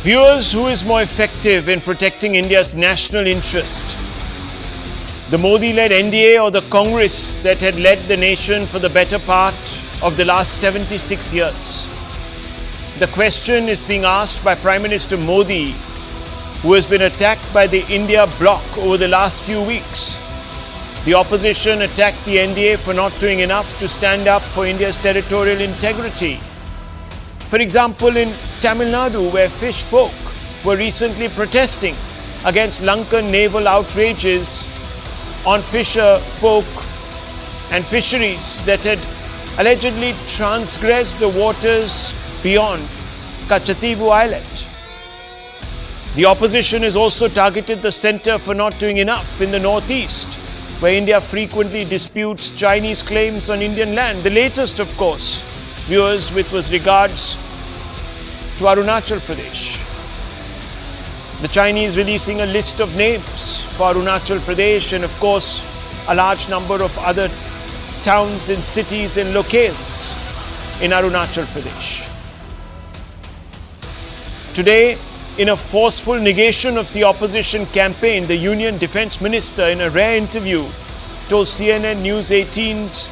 Viewers, who is more effective in protecting India's national interest? The Modi-led NDA or the Congress that had led the nation for the better part of the last 76 years? The question is being asked by Prime Minister Modi, who has been attacked by the India bloc over the last few weeks. The opposition attacked the NDA for not doing enough to stand up for India's territorial integrity. For example, in Tamil Nadu, where fish folk were recently protesting against Lankan naval outrages on fisher folk and fisheries that had allegedly transgressed the waters beyond Kachativu Islet. The opposition has also targeted the centre for not doing enough in the northeast, where India frequently disputes Chinese claims on Indian land. The latest, of course, viewers, with regards to Arunachal Pradesh. The Chinese releasing a list of names for Arunachal Pradesh and, of course, a large number of other towns and cities and locales in Arunachal Pradesh. Today, in a forceful negation of the opposition campaign, the Union Defence Minister, in a rare interview, told CNN News 18's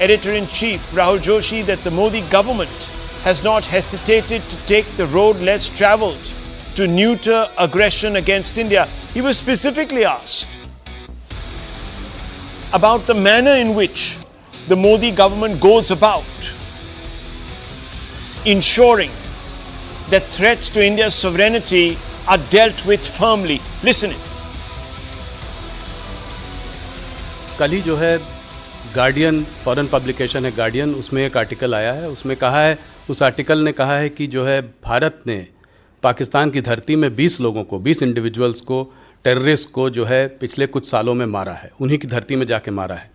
Editor-in-Chief Rahul Joshi that the Modi government has not hesitated to take the road less travelled to neuter aggression against India. He was specifically asked about the manner in which the Modi government goes about ensuring that threats to India's sovereignty are dealt with firmly. Listen it. कल ही जो है guardian, foreign publication है guardian, उसमें एक article आया है। उसमें कहा है, उस आर्टिकल ने कहा है कि जो है भारत ने पाकिस्तान की धरती में 20 लोगों को, 20 इंडिविजुअल्स को, टेररिस्ट को जो है पिछले कुछ सालों में मारा है, उन्हीं की धरती में जाके मारा है।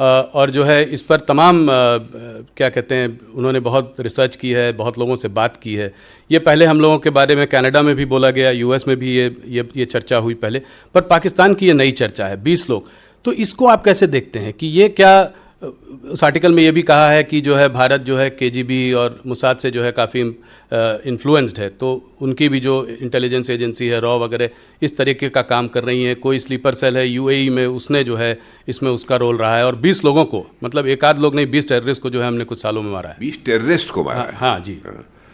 और जो है इस पर तमाम क्या कहते हैं, उन्होंने बहुत रिसर्च की है, बहुत लोगों से बात की है। ये पहले हम लोगों के बारे में कनाडा में भी बोला गया, यूएस में भी ये चर्चा हुई पहले, पर पाकिस्तान की ये नई चर्चा है, 20 लोग। तो इसको आप कैसे देखते हैं कि ये क्या, उस आर्टिकल में ये भी कहा है कि जो है भारत जो है केजीबी और मुसाद से जो है काफ़ी इन्फ्लुएंस्ड है, तो उनकी भी जो इंटेलिजेंस एजेंसी है, रॉ वगैरह, इस तरीके का काम कर रही हैं। कोई स्लीपर सेल है यूएई में, उसने जो है इसमें उसका रोल रहा है। और 20 लोगों को, मतलब एक आध लोग नहीं, 20 टेररिस्ट को जो है हमने कुछ सालों में मारा है। 20 टेररिस्ट को मारा है? हाँ जी,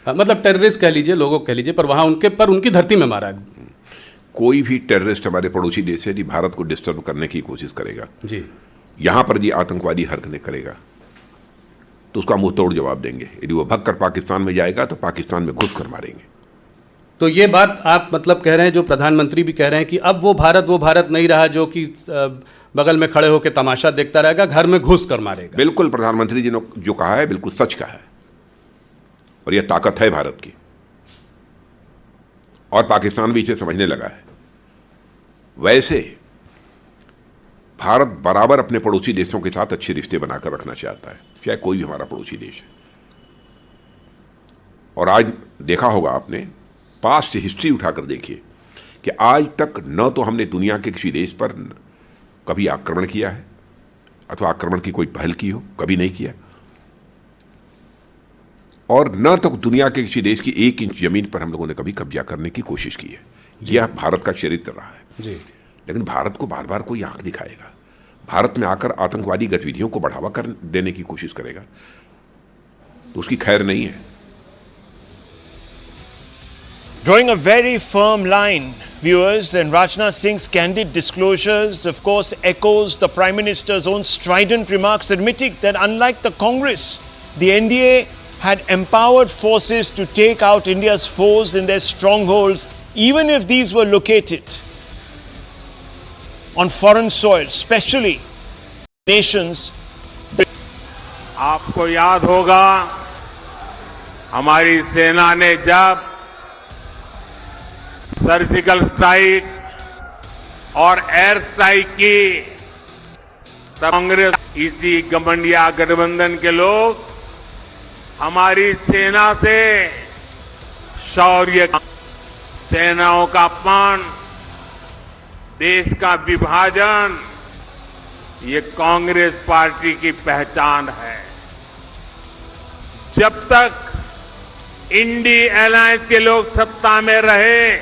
मतलब टेररिस्ट कह लीजिए, लोगों कह लीजिए, पर वहाँ उनकी धरती में मारा है। कोई भी टेररिस्ट हमारे पड़ोसी देश से यदि भारत को डिस्टर्ब करने की कोशिश करेगा जी, यहां पर यदि आतंकवादी हरकतें करेगा तो उसका मुंह तोड़ जवाब देंगे। यदि वो भगकर पाकिस्तान में जाएगा तो पाकिस्तान में घुस कर मारेंगे। तो ये बात आप मतलब कह रहे हैं, जो प्रधानमंत्री भी कह रहे हैं कि अब वो भारत नहीं रहा जो कि बगल में खड़े होकर तमाशा देखता रहेगा, घर में घुस कर मारेगा। बिल्कुल, प्रधानमंत्री जी ने जो कहा है बिल्कुल सच कहा है, और यह ताकत है भारत की, और पाकिस्तान भी इसे समझने लगा है। वैसे भारत बराबर अपने पड़ोसी देशों के साथ अच्छे रिश्ते बनाकर रखना चाहता है, चाहे कोई भी हमारा पड़ोसी देश है। और आज देखा होगा आपने, पास्ट हिस्ट्री उठाकर देखिए कि आज तक न तो हमने दुनिया के किसी देश पर कभी आक्रमण किया है अथवा आक्रमण की कोई पहल की हो, कभी नहीं किया, और न तो दुनिया के किसी देश की 1 इंच जमीन पर हम लोगों ने कभी कब्जा करने की कोशिश की है। यह भारत का चरित्र रहा है जी। लेकिन भारत को बार बार कोई आंख दिखाएगा, भारत में आकर आतंकवादी गतिविधियों को बढ़ावा कर देने की कोशिश करेगा, तो उसकी खैर नहीं है। Drawing a very firm line, viewers, and Rajnath Singh's candid disclosures, of course, echoes the Prime Minister's own strident remarks admitting that unlike the Congress, the NDA had empowered forces to take out India's foes in their strongholds, even if these were located on foreign soil, especially nations. आपको याद होगा, हमारी सेना ने जब surgical strike और air strike की, कांग्रेस, इसी गठबंधन गठबंधन के लोग हमारी सेना से शौर्य, सेनाओं का अपमान, देश का विभाजन, ये कांग्रेस पार्टी की पहचान है। जब तक इंडी अलायंस के लोग सत्ता में रहे,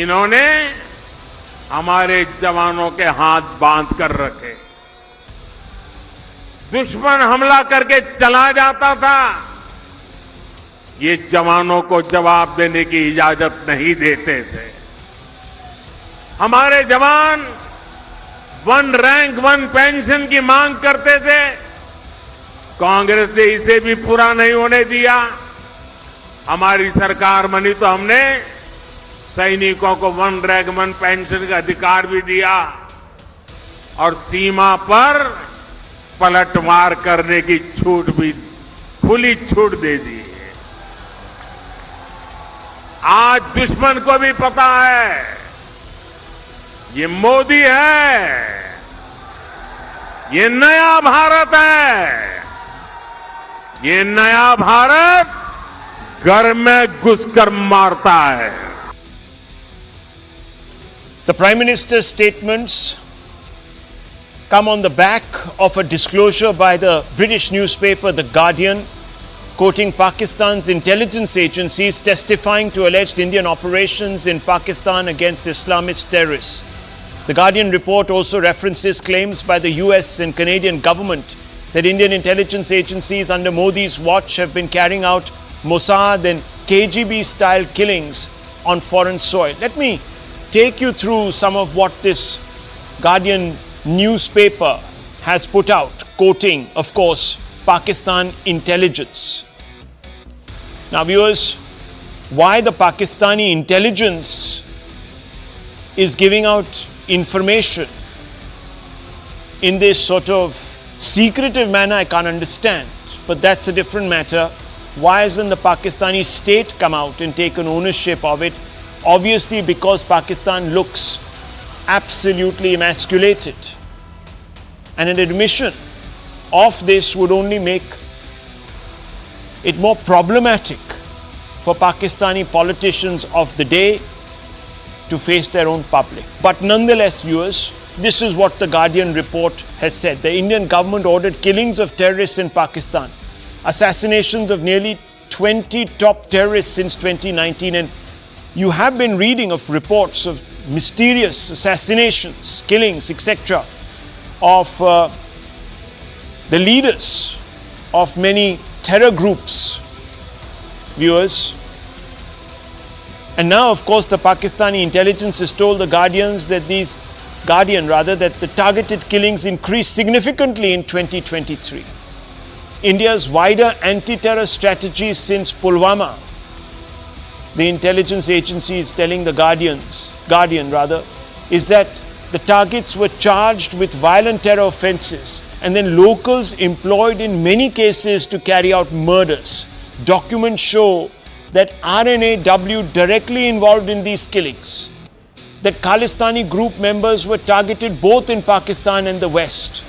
इन्होंने हमारे जवानों के हाथ बांध कर रखे। दुश्मन हमला करके चला जाता था, ये जवानों को जवाब देने की इजाजत नहीं देते थे। हमारे जवान 1 रैंक 1 पेंशन की मांग करते थे, कांग्रेस ने इसे भी पूरा नहीं होने दिया। हमारी सरकार बनी तो हमने सैनिकों को 1 रैंक 1 पेंशन का अधिकार भी दिया और सीमा पर पलटवार करने की छूट भी, खुली छूट दे दी है। आज दुश्मन को भी पता है ये मोदी है, ये नया भारत है, ये नया भारत घर में घुसकर मारता है। The Prime Minister's statements come on the back of a disclosure by the British newspaper The Guardian, quoting Pakistan's intelligence agencies testifying to alleged Indian operations in Pakistan against Islamist terrorists. The Guardian report also references claims by the US and Canadian government that Indian intelligence agencies under Modi's watch have been carrying out Mossad and KGB-style killings on foreign soil. Let me take you through some of what this Guardian newspaper has put out, quoting, of course, Pakistan intelligence. Now, viewers, why the Pakistani intelligence is giving out information in this sort of secretive manner, I can't understand. But that's a different matter. Why hasn't the Pakistani state come out and taken ownership of it? Obviously, because Pakistan looks absolutely emasculated. And an admission of this would only make it more problematic for Pakistani politicians of the day to face their own public. But nonetheless, viewers, this is what the Guardian report has said. The Indian government ordered killings of terrorists in Pakistan, assassinations of nearly 20 top terrorists since 2019, and you have been reading of reports of mysterious assassinations, killings, etc. of the leaders of many terror groups, viewers. And now, of course, the Pakistani intelligence has told the Guardian that the targeted killings increased significantly in 2023. India's wider anti-terror strategy since Pulwama, the intelligence agency is telling the Guardian, is that the targets were charged with violent terror offences and then locals employed in many cases to carry out murders. Documents show that RNAW directly involved in these killings, that Khalistani group members were targeted both in Pakistan and the West,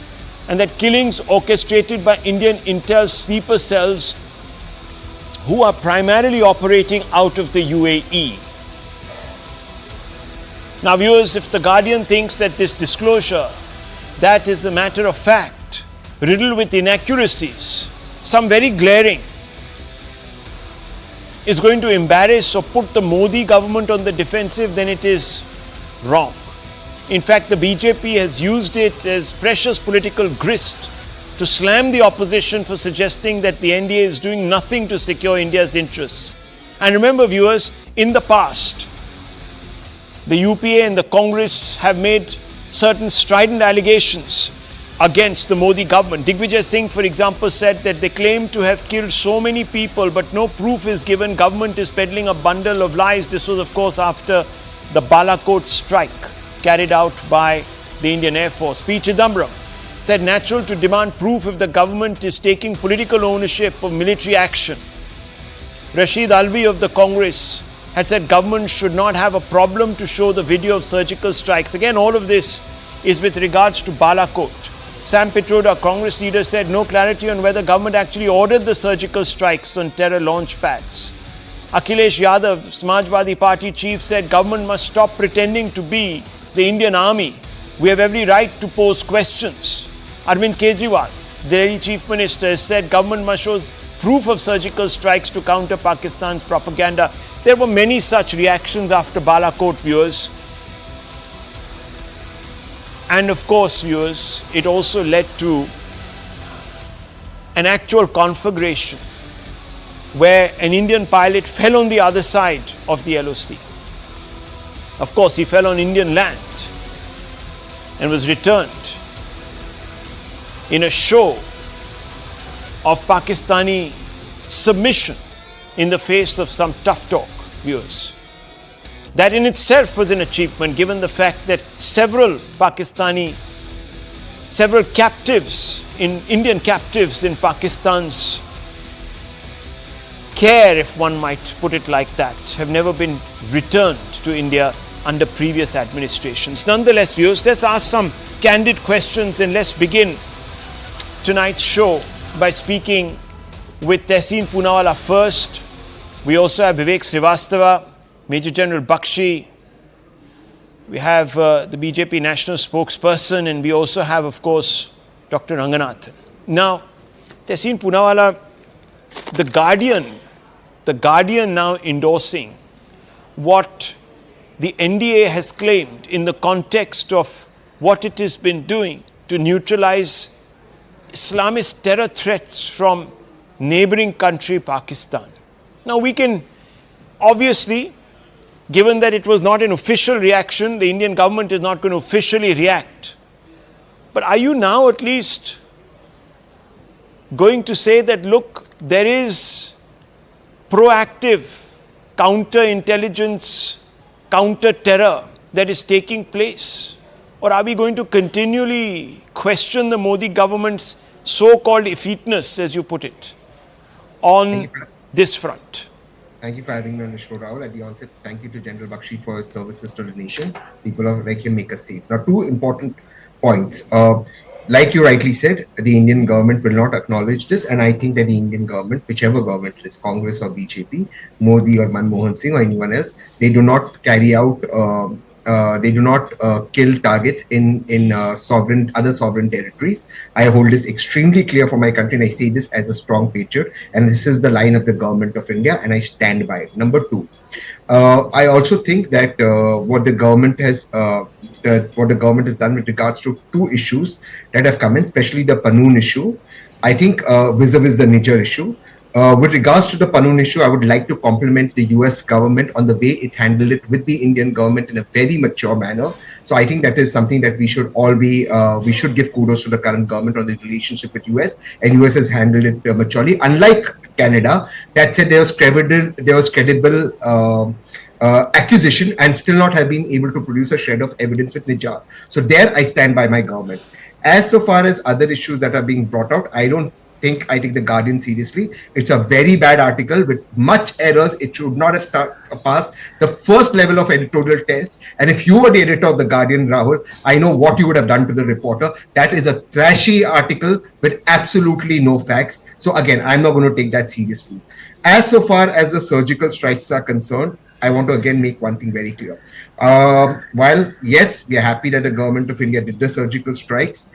and that killings orchestrated by Indian intel sleeper cells who are primarily operating out of the UAE. Now, viewers, if the Guardian thinks that this disclosure, that is a matter of fact, riddled with inaccuracies, some very glaring, is going to embarrass or put the Modi government on the defensive, then it is wrong. In fact, the BJP has used it as precious political grist to slam the opposition for suggesting that the NDA is doing nothing to secure India's interests. And remember, viewers, in the past, the UPA and the Congress have made certain strident allegations against the Modi government. Digvijay Singh, for example, said that they claim to have killed so many people, but no proof is given. Government is peddling a bundle of lies. This was, of course, after the Balakot strike carried out by the Indian Air Force. P. Chidambaram said natural to demand proof if the government is taking political ownership of military action. Rashid Alvi of the Congress had said government should not have a problem to show the video of surgical strikes. Again, all of this is with regards to Balakot. Sam Pitroda, Congress leader, said no clarity on whether government actually ordered the surgical strikes on terror launch pads. Akhilesh Yadav, Samajwadi Party chief, said government must stop pretending to be the Indian army. We have every right to pose questions. Arvind Kejriwal, the Delhi chief minister, said government must show proof of surgical strikes to counter Pakistan's propaganda. There were many such reactions after Balakot, viewers. And of course, viewers, it also led to an actual conflagration where an Indian pilot fell on the other side of the LOC. Of course, he fell on Indian land and was returned in a show of Pakistani submission in the face of some tough talk, viewers. That in itself was an achievement, given the fact that several captives, Indian captives in Pakistan's care, if one might put it like that, have never been returned to India under previous administrations. Nonetheless, viewers, let's ask some candid questions, and let's begin tonight's show by speaking with Tehseen Poonawalla first. We also have Vivek Srivastava, Major General Bakshi. We have the BJP national spokesperson, and we also have, of course, Dr. Ranganathan. Now, Tehseen Poonawalla, the Guardian now endorsing what the NDA has claimed in the context of what it has been doing to neutralize Islamist terror threats from neighboring country Pakistan. Now we can obviously, given that it was not an official reaction, the Indian government is not going to officially react. But are you now at least going to say that, look, there is proactive counter-intelligence, counter-terror that is taking place? Or are we going to continually question the Modi government's so-called effeteness, as you put it, on this front? Thank you for having me on the show, Rahul. At the onset, thank you to General Bakshi for his services to the nation. People like him make us safe. Now, two important points. Like you rightly said, the Indian government will not acknowledge this, and I think that the Indian government, whichever government it is, Congress or BJP, Modi or Manmohan Singh or anyone else, they do not carry out, they do not kill targets in other sovereign territories. I hold this extremely clear for my country, and I say this as a strong patriot, and this is the line of the government of India, and I stand by it. Number two, I also think that what the government has done with regards to two issues that have come in, especially the Panoon issue, I think vis-a-vis the Niger issue. With regards to the Panoon issue, I would like to compliment the US government on the way it's handled it with the Indian government in a very mature manner. So I think that is something that we should we should give kudos to the current government on the relationship with US, and US has handled it maturely. Unlike Canada, that said, there was credible accusation and still not have been able to produce a shred of evidence with Niger. So there I stand by my government. As so far as other issues that are being brought out, I take the Guardian seriously. It's a very bad article with much errors. It should not have passed the first level of editorial test. And if you were the editor of the Guardian, Rahul, I know what you would have done to the reporter. That is a trashy article with absolutely no facts. So again, I'm not going to take that seriously. As so far as the surgical strikes are concerned, I want to again make one thing very clear. While, yes, we are happy that the government of India did the surgical strikes,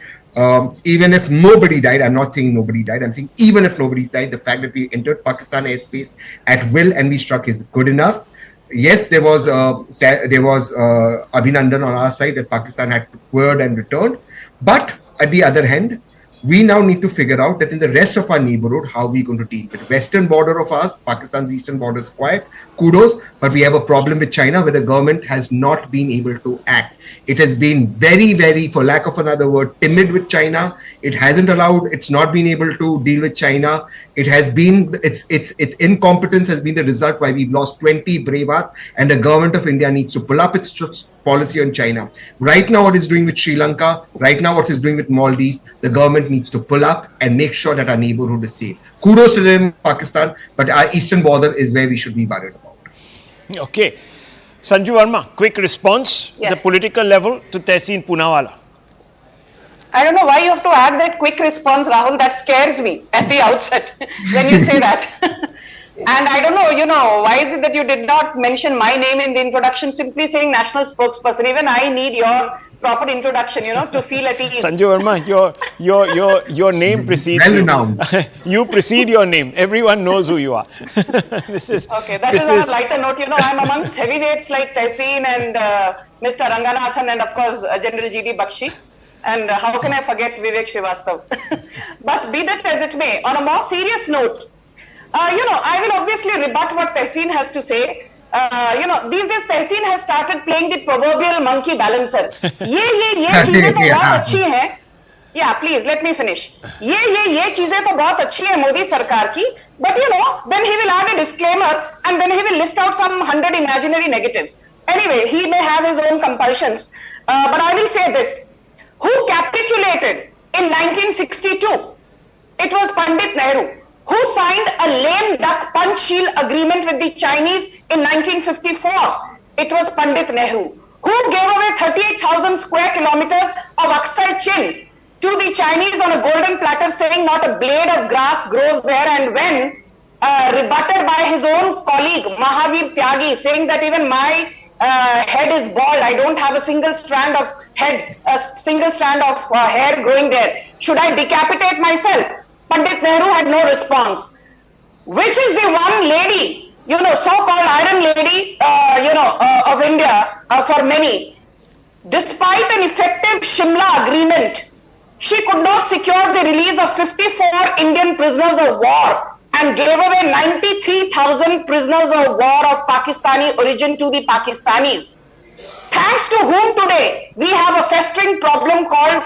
even if nobody died, I'm not saying nobody died, I'm saying even if nobody's died, the fact that we entered Pakistan airspace at will and we struck is good enough. Yes, there was Abhinandan on our side that Pakistan had word and returned. But at the other hand, we now need to figure out that in the rest of our neighborhood, how we're going to deal with the western border of ours. Pakistan's eastern border is quiet, kudos, but we have a problem with China where the government has not been able to act. It has been very, very, for lack of another word, timid with China. It hasn't allowed, it's not been able to deal with China. It has been, its incompetence has been the result why we've lost 20 brave hearts, and the government of India needs to pull up its policy on China. Right now, what it's doing with Sri Lanka, right now, what it's doing with Maldives, the government needs to pull up and make sure that our neighborhood is safe. Kudos to them, Pakistan, but our eastern border is where we should be worried about. Okay. Sanju Verma, quick response at the political level to Tehseen Poonawalla. I don't know why you have to add that quick response, Rahul. That scares me at the outset when you say that. And I don't know, why is it that you did not mention my name in the introduction, simply saying national spokesperson? Even I need your proper introduction, to feel at ease. Sanjay Verma, your name precedes Well you. renowned. You precede your name. Everyone knows who you are. This is Okay, that this is on a lighter note. I'm amongst heavyweights like Tehseen and Mr. Ranganathan and of course General G.D. Bakshi. And how can I forget Vivek Srivastav? But be that as it may, on a more serious note, I will obviously rebut what Tehseen has to say. These days Tehseen has started playing the proverbial monkey balancer. ये चीजें तो बहुत अच्छी हैं. Yeah, please let me finish. ये चीजें तो बहुत अच्छी है मोदी सरकार की. But then he will add a disclaimer and then he will list out some 100 imaginary negatives. Anyway, he may have his own compulsions. But I will say this. Who capitulated in 1962? It was Pandit Nehru. Who signed a lame duck punch shield agreement with the Chinese in 1954? It was Pandit Nehru. Who gave away 38,000 square kilometers of Aksai Chin to the Chinese on a golden platter, saying not a blade of grass grows there, and when rebutted by his own colleague Mahavir Tyagi, saying that even my head is bald, I don't have a single strand of hair growing there. Should I decapitate myself? Pandit Nehru had no response. Which is the one lady, so-called Iron Lady, of India for many. Despite an effective Shimla agreement, she could not secure the release of 54 Indian prisoners of war and gave away 93,000 prisoners of war of Pakistani origin to the Pakistanis. Thanks to whom today we have a festering problem called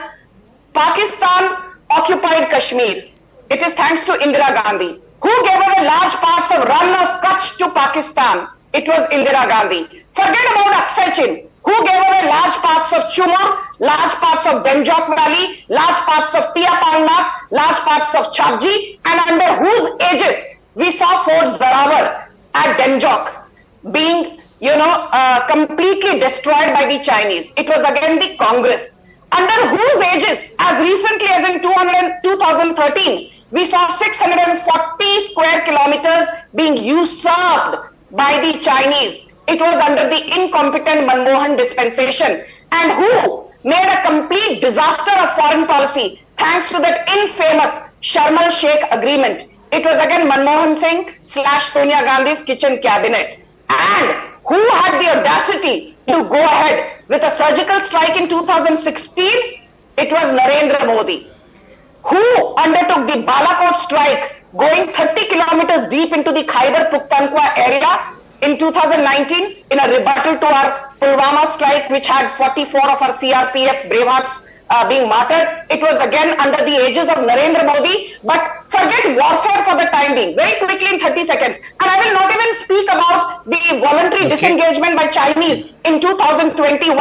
Pakistan occupied Kashmir. It is thanks to Indira Gandhi. Who gave away large parts of Rann of Kutch to Pakistan? It was Indira Gandhi. Forget about Aksai Chin. Who gave away large parts of Chumur, large parts of Benjok Valley, large parts of Tia Palnak, large parts of Chapji, and under whose aegis we saw Fort Zarawar at Benjok being, completely destroyed by the Chinese. It was again the Congress. Under whose aegis, as recently as in 2013, we saw 640 square kilometers being usurped by the Chinese. It was under the incompetent Manmohan dispensation. And who made a complete disaster of foreign policy thanks to that infamous Sharm el-Sheikh agreement? It was again Manmohan Singh / Sonia Gandhi's kitchen cabinet. And who had the audacity to go ahead with a surgical strike in 2016? It was Narendra Modi. Who undertook the Balakot strike going 30 kilometers deep into the Khyber Pakhtunkhwa area in 2019 in a rebuttal to our Pulwama strike, which had 44 of our CRPF bravehearts being martyred? It was again under the aegis of Narendra Modi. But forget warfare for the time being. Very quickly in 30 seconds. And I will not even speak about the voluntary disengagement by Chinese in 2021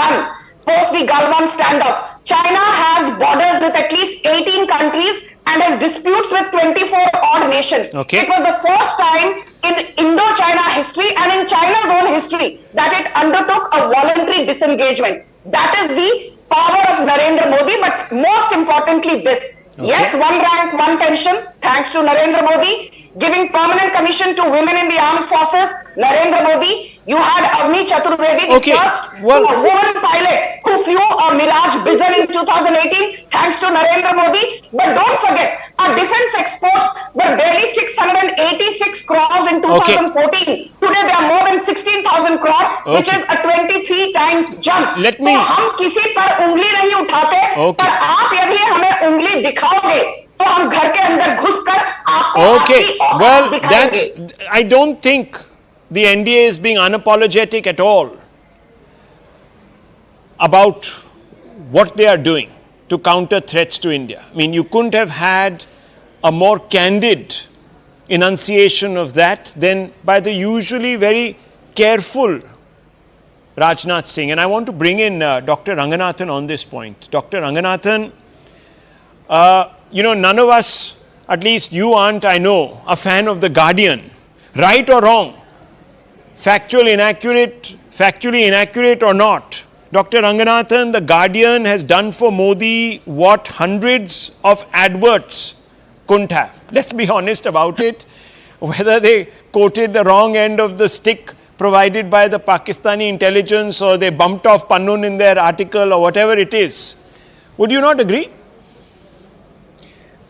post the Galwan standoff. China has borders with at least 18 countries and has disputes with 24 odd nations. It was the first time in Indo-China history and in China's own history that it undertook a voluntary disengagement. That is the power of Narendra Modi. But most importantly this. Yes, one rank, one pension, thanks to Narendra Modi. Giving permanent commission to women in the armed forces, Narendra Modi. You had Avni Chaturvedi, the first woman pilot who flew a Mirage Bison in 2018, thanks to Narendra Modi. But don't forget, our defense exports were barely 686 crores in 2014. Today they are more than 16,000 crores, which is a 23 times jump. Let me. तो हम किसी पर उंगली नहीं उठाते, पर आप यदि हमें उंगली दिखाओगे, तो हम घर के अंदर घुसकर आपको आपकी औकात दिखाएंगे. I don't think the NDA is being unapologetic at all about what they are doing to counter threats to India. I mean, you couldn't have had a more candid enunciation of that than by the usually very careful Rajnath Singh. And I want to bring in Dr. Ranganathan on this point. Dr. Ranganathan, none of us, at least you aren't, I know, a fan of The Guardian. Right or wrong? Factually inaccurate or not, Dr. Ranganathan, The Guardian has done for Modi what hundreds of adverts couldn't have. Let's be honest about it. Whether they quoted the wrong end of the stick provided by the Pakistani intelligence, or they bumped off Pannun in their article, or whatever it is. Would you not agree?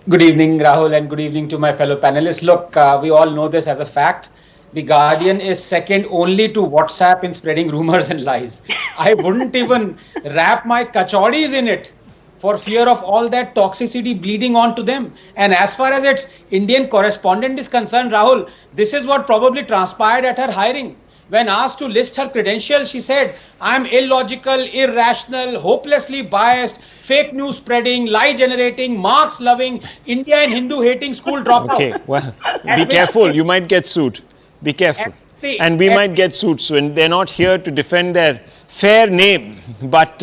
Good evening, Rahul, and good evening to my fellow panelists. Look, we all know this as a fact. The Guardian is second only to WhatsApp in spreading rumors and lies. I wouldn't even wrap my kachoris in it for fear of all that toxicity bleeding onto them. And as far as its Indian correspondent is concerned, Rahul, this is what probably transpired at her hiring. When asked to list her credentials, she said, I'm illogical, irrational, hopelessly biased, fake news spreading, lie generating, Marx loving, India and Hindu hating school dropout. Okay, well, be careful. You might get sued. Be careful. And we might get sued soon. They're not here to defend their fair name. But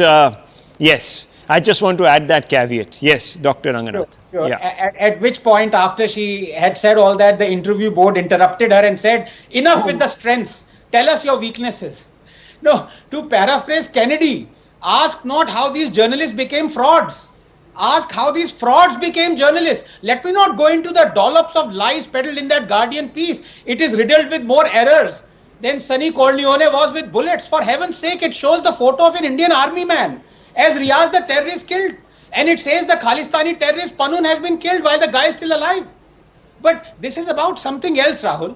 yes, I just want to add that caveat. Yes, Dr. Ranganath. Sure. Yeah. At which point, after she had said all that, the interview board interrupted her and said, enough with the strengths. Tell us your weaknesses. No, to paraphrase Kennedy, ask not how these journalists became frauds. Ask how these frauds became journalists. Let me not go into the dollops of lies peddled in that Guardian piece. It is riddled with more errors than Sonny Corleone was with bullets. For heaven's sake, it shows the photo of an Indian army man as Riaz the terrorist killed. And it says the Khalistani terrorist Pannun has been killed while the guy is still alive. But this is about something else, Rahul.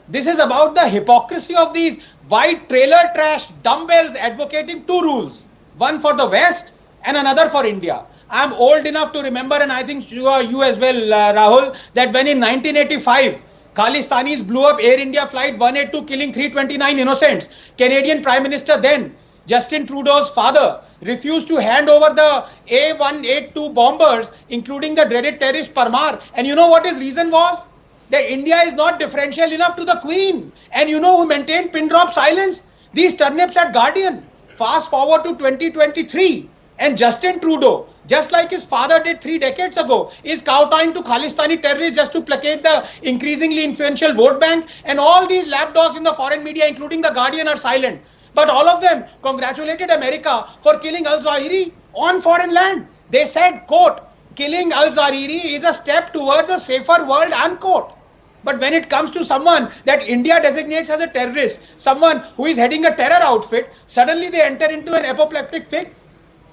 This is about the hypocrisy of these white trailer trash dumbbells advocating two rules. One for the West and another for India. I'm old enough to remember, and I think you as well, Rahul, that when in 1985, Khalistanis blew up Air India flight 182, killing 329 innocents. Canadian Prime Minister then, Justin Trudeau's father, refused to hand over the A182 bombers, including the dreaded terrorist Parmar. And you know what his reason was? That India is not differential enough to the Queen. And you know who maintained pin drop silence? These turnips at Guardian. Fast forward to 2023, and Justin Trudeau, just like his father did 3 decades ago, is kowtowing to Khalistani terrorists just to placate the increasingly influential vote bank. And all these lapdogs in the foreign media, including the Guardian, are silent. But all of them congratulated America for killing al-Zawahiri on foreign land. They said, quote, killing al-Zawahiri is a step towards a safer world, unquote. But when it comes to someone that India designates as a terrorist, someone who is heading a terror outfit, suddenly they enter into an apoplectic fit.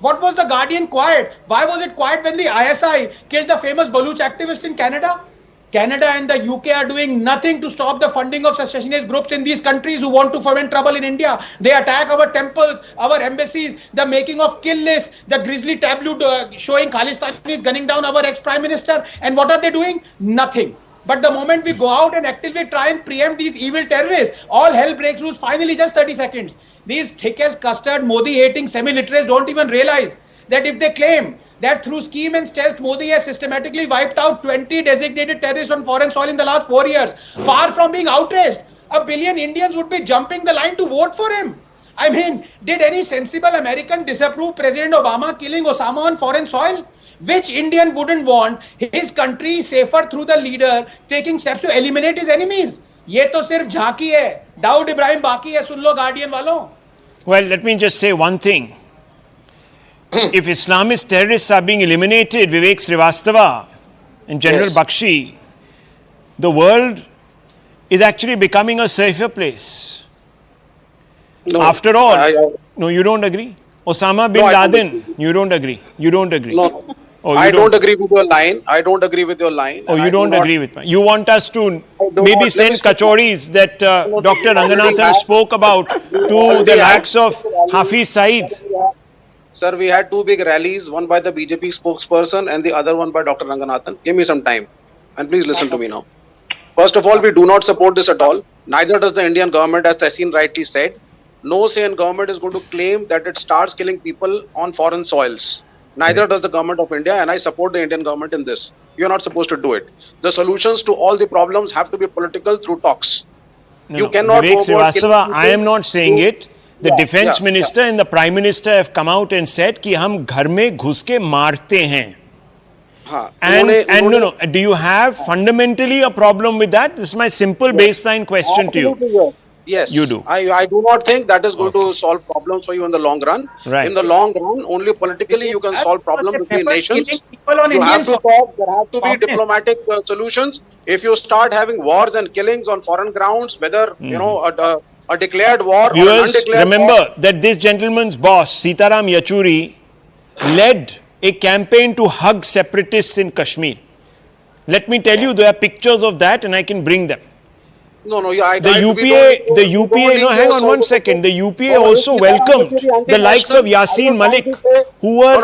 What was the Guardian quiet? Why was it quiet when the ISI killed the famous Baluch activist in Canada? Canada and the UK are doing nothing to stop the funding of secessionist groups in these countries who want to foment trouble in India. They attack our temples, our embassies, the making of kill lists, the grisly tableau showing Khalistanis gunning down our ex-prime minister. And what are they doing? Nothing. But the moment we go out and actively try and preempt these evil terrorists, all hell breaks loose. Finally, just 30 seconds. These thick as custard, Modi-hating semi-literates don't even realize that if they claim that through scheme and stealth, Modi has systematically wiped out 20 designated terrorists on foreign soil in the last 4 years, far from being outraged, 1 billion Indians would be jumping the line to vote for him. I mean, did any sensible American disapprove President Obama killing Osama on foreign soil? Which Indian wouldn't want his country safer through the leader taking steps to eliminate his enemies? ये तो सिर्फ झांकी है, दाऊद इब्राहिम बाकी है, सुन लो guardian वालों. Well, let me just say one thing. If Islamist terrorists are being eliminated, Vivek Srivastava and General Bakshi, the world is actually becoming a safer place. No, after all, no, you don't agree? Osama bin Laden, you don't agree? You don't agree? No. Oh, I don't agree with your line. I don't agree with your line. Oh, you don't agree with me. You want us to maybe send kachoris that Dr. Ranganathan spoke about to the likes of Hafiz Saeed. Sir, we had 2 big rallies, one by the BJP spokesperson and the other one by Dr. Ranganathan. Give me some time and please listen to me now. First of all, we do not support this at all. Neither does the Indian government, as Tehseen rightly said. No sane government is going to claim that it starts killing people on foreign soils. Neither does the government of India, and I support the Indian government in this. You are not supposed to do it. The solutions to all the problems have to be political through talks. You cannot Vivek Srivastava, I am not saying it. The defense minister and the prime minister have come out and said कि हम घर में घुस के मारते हैं. And do you have fundamentally a problem with that? This is my simple baseline question to you. Yes, you do. I do not think that is going to solve problems for you in the long run. Right. In the long run, only politically you can solve problems between nations. You have to talk. There have to be diplomatic solutions. If you start having wars and killings on foreign grounds, whether a declared war or an Viewers, undeclared remember war. that this gentleman's boss, Sitaram Yechury, led a campaign to hug separatists in Kashmir. Let me tell you, there are pictures of that and I can bring them. No, yeah, The UPA, no, hang on one second. The UPA also welcomed the likes of Yasin Malik, who were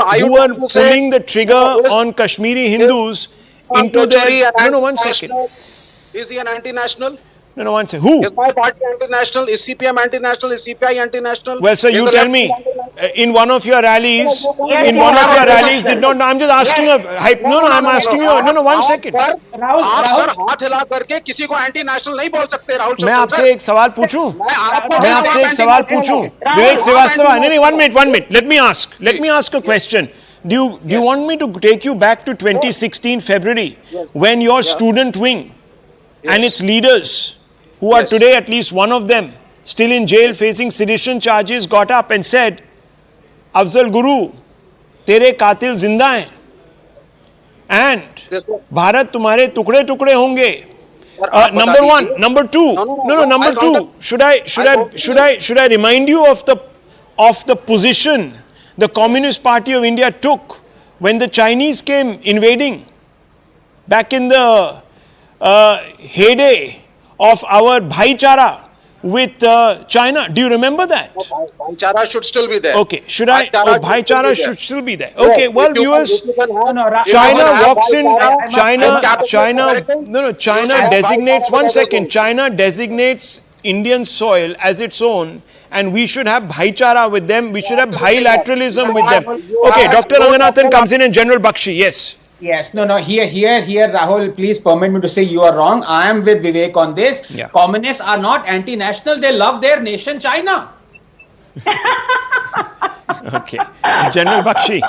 pulling the trigger on Kashmiri Hindus into their. No, one second. Is he an anti-national? No, one second. Who? Is my party anti-national? Is CPM anti-national? Is CPI anti-national? Well, sir, Is you the tell left me. anti-national? In one of your rallies, Yes, in you one of have your a rallies, did not. No, I'm just asking a hype. No, I'm asking you. No, one second. आप sir हाथ हिला करके किसी को anti national नहीं बोल सकते राहुल मैं आपसे एक सवाल पूछूं मैं आपसे एक सवाल पूछूं Rahul, विवेक श्रीवास्तव नहीं नहीं 1 minute let me ask a question. Do you want me to take you back to 2016 February when your student wing and its leaders, who are today at least one of them still in jail facing sedition charges, got up and said, Afzal Guru, तेरे कातिल जिंदा हैं and Bharat तुम्हारे टुकड़े टुकड़े होंगे. Number one, number two. No, number two. Should I remind you of the position the Communist Party of India took when the Chinese came invading back in the heyday of our bhaichara with China? Do you remember that? Bhaichara should still be there. Okay, bhaichara should still be there. Okay, well, viewers, China walks in. China designates. 1 second. China designates Indian soil as its own, and we should have bhaichara with them. We should have bilateralism with them. Okay, Dr. Ranganathan comes in and General Bakshi. Yes. Yes, no, here, Rahul, please permit me to say you are wrong. I am with Vivek on this. Yeah. Communists are not anti-national. They love their nation, China. Okay. General Bakshi,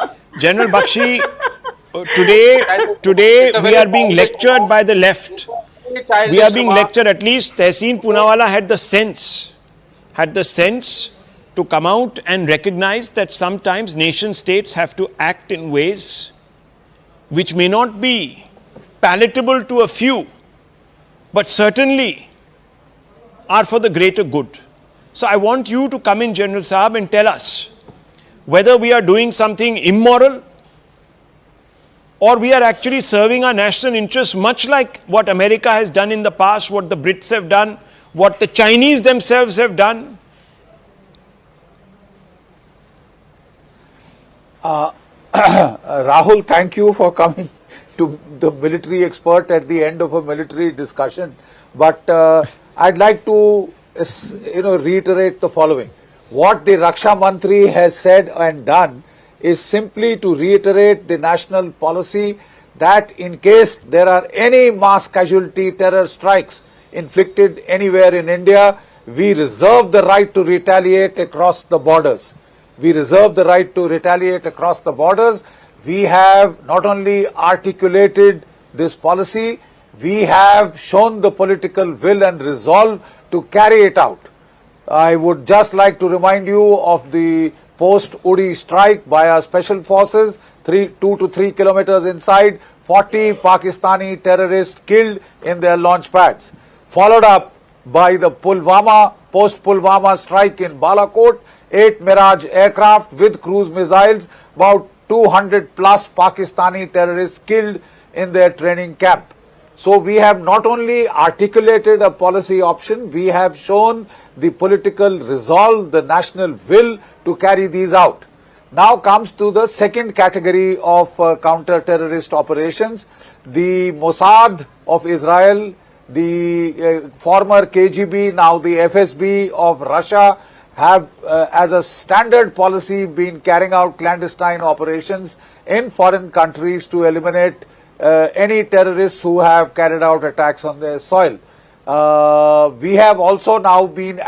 today we are being lectured by the left. We are being lectured. At least Tehseen Poonawalla had the sense to come out and recognize that sometimes nation states have to act in ways which may not be palatable to a few, but certainly are for the greater good. So I want you to come in, General Saab, and tell us whether we are doing something immoral or we are actually serving our national interests, much like what America has done in the past, what the Brits have done, what the Chinese themselves have done. Rahul, thank you for coming to the military expert at the end of a military discussion. But I'd like to, reiterate the following. What the Raksha Mantri has said and done is simply to reiterate the national policy that in case there are any mass casualty terror strikes inflicted anywhere in India, we reserve the right to retaliate across the borders. We reserve the right to retaliate across the borders. We have not only articulated this policy, we have shown the political will and resolve to carry it out. I would just like to remind you of the post-Uri strike by our special forces, 2 to 3 kilometers inside, 40 Pakistani terrorists killed in their launch pads. Followed up by the post-Pulwama strike in Balakot, 8 Mirage aircraft with cruise missiles, about 200 plus Pakistani terrorists killed in their training camp. So we have not only articulated a policy option, we have shown the political resolve, the national will to carry these out. Now comes to the second category of counter-terrorist operations. The Mossad of Israel, the former KGB, now the FSB of Russia, have as a standard policy been carrying out clandestine operations in foreign countries to eliminate any terrorists who have carried out attacks on their soil. We have also now been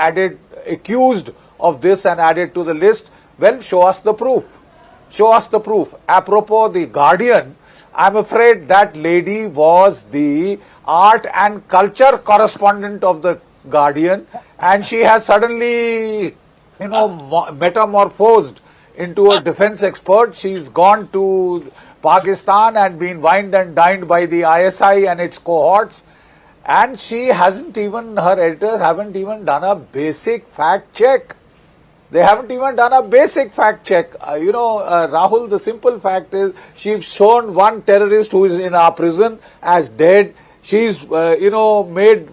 accused of this and added to the list. Well, show us the proof. Show us the proof. Apropos the Guardian, I'm afraid that lady was the art and culture correspondent of the Guardian, and she has suddenly, metamorphosed into a defense expert. She's gone to Pakistan and been wined and dined by the ISI and its cohorts. And she hasn't even, her editors haven't even done a basic fact check. They haven't even done a basic fact check. Rahul, the simple fact is she's shown one terrorist who is in our prison as dead. She's, made,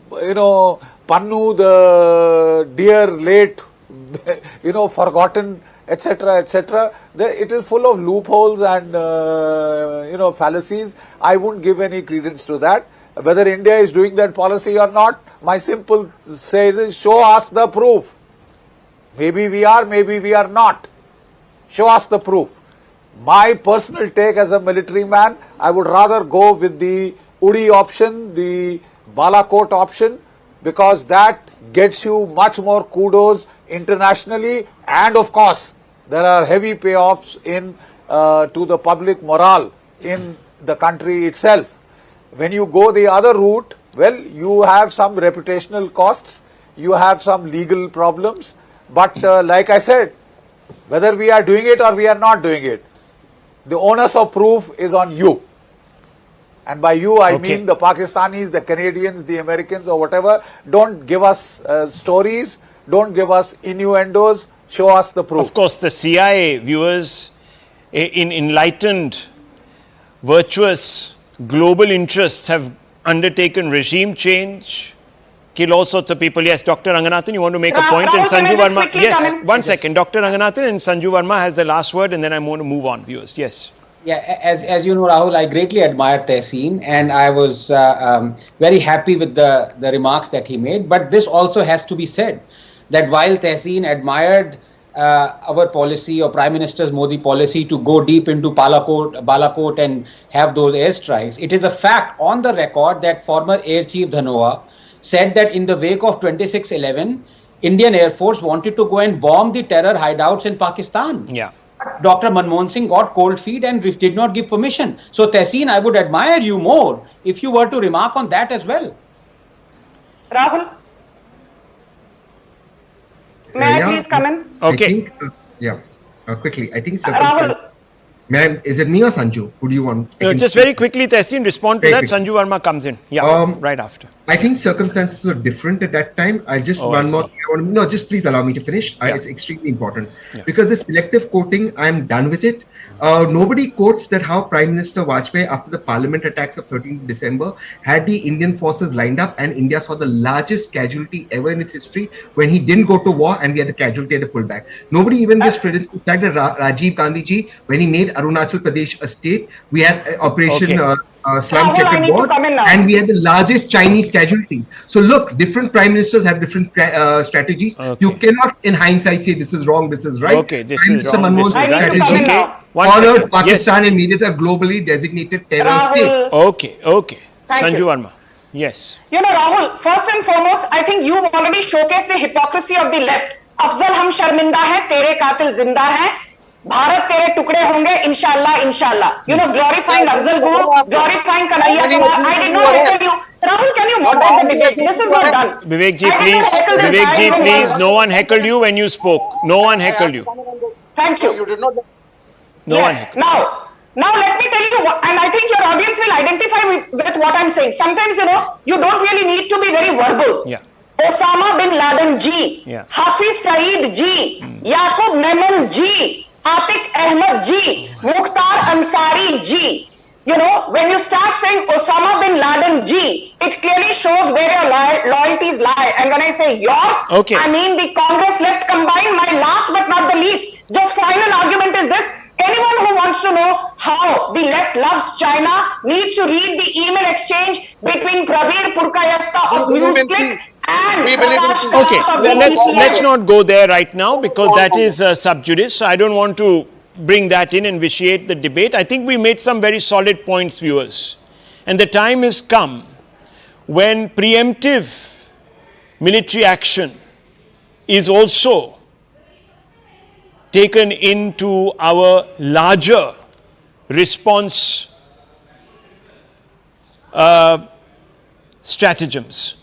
Pannu, the dear late, forgotten, etc., etc. It is full of loopholes and, fallacies. I wouldn't give any credence to that. Whether India is doing that policy or not, my simple say is show us the proof. Maybe we are, maybe we are not. Show us the proof. My personal take as a military man, I would rather go with the Uri option, the Balakot option, because that gets you much more kudos internationally, and of course there are heavy payoffs in to the public morale in the country itself. When you go the other route, well, you have some reputational costs, you have some legal problems, but like I said, whether we are doing it or we are not doing it, the onus of proof is on you. And by you, I mean the Pakistanis, the Canadians, the Americans or whatever. Don't give us stories, don't give us innuendos, show us the proof. Of course, the CIA viewers in enlightened, virtuous, global interests have undertaken regime change, kill all sorts of people. Yes, Dr. Ranganathan, you want to make a point? And Sanju Verma. Yes, one second. Dr. Ranganathan and Sanju Verma has the last word, and then I'm going to move on, viewers. Yes. Yeah, as you know, Rahul, I greatly admire Tehseen, and I was very happy with the remarks that he made. But this also has to be said, that while Tehseen admired our policy, or Prime Minister Modi policy, to go deep into Balakot and have those airstrikes, it is a fact on the record that former Air Chief Dhanoa said that in the wake of 26/11, Indian Air Force wanted to go and bomb the terror hideouts in Pakistan. Yeah. Dr. Manmohan Singh got cold feet and did not give permission. So Tehseen, I would admire you more if you were to remark on that as well. Rahul, may I please come in? Okay. I think, quickly. I think Rahul. Ma'am, is it me or Sanju? Who do you want? Just very quickly, Tehseen, respond to Very that. quickly. Sanju Verma comes in. Yeah, right after. I think circumstances were different at that time. I just one more thing. No, just please allow me to finish. It's extremely important because the selective quoting, I'm done with it. Nobody quotes that how Prime Minister Vajpayee, after the Parliament attacks of 13th December, had the Indian forces lined up, and India saw the largest casualty ever in its history when he didn't go to war, and we had a casualty at a pullback. Nobody even gives credence to the fact that Rajiv Gandhi ji, when he made Arunachal Pradesh a state, we had Operation Slum Checkerboard, and we had the largest Chinese casualty. So look, different prime ministers have different strategies. You cannot, in hindsight, say this is wrong, this is right. Okay, this is wrong, this is right. Followed Pakistan and made it a globally designated terror state. Okay. Thank Sanju you. Verma. Yes. You know, Rahul, first and foremost, I think you've already showcased the hypocrisy of the left. Afzal hum sharminda hai, tere qatil zinda hai. Bharat tere tukde honge, inshallah, inshallah. You know, glorifying Afzal Guru, glorifying Kanhaiya Kumar. I did not heckle you. Rahul, can you moderate the debate? This is not done. Vivek ji, please. No one heckled you when you spoke. No one heckled you. Thank you. You did not. No one heckled. Now let me tell you what, and I think your audience will identify with what I'm saying. Sometimes, you know, you don't really need to be very verbose. Yeah. Osama bin Laden ji, Hafiz Saeed ji, Yaqub Memon ji, Atiq Ahmed ji, Mukhtar Ansari ji. You know, when you start saying Osama bin Laden ji, it clearly shows where your loyalties lie. And when I say yours, I mean the Congress left combined. My last but not the least, just final argument is this. Anyone who wants to know how the left loves China needs to read the email exchange between Pravir Purkayastha of NewsClick and Prakash Okay, let's not go there right now because that is sub judice. So I don't want to bring that in and vitiate the debate. I think we made some very solid points, viewers. And the time has come when preemptive military action is also taken into our larger response stratagems.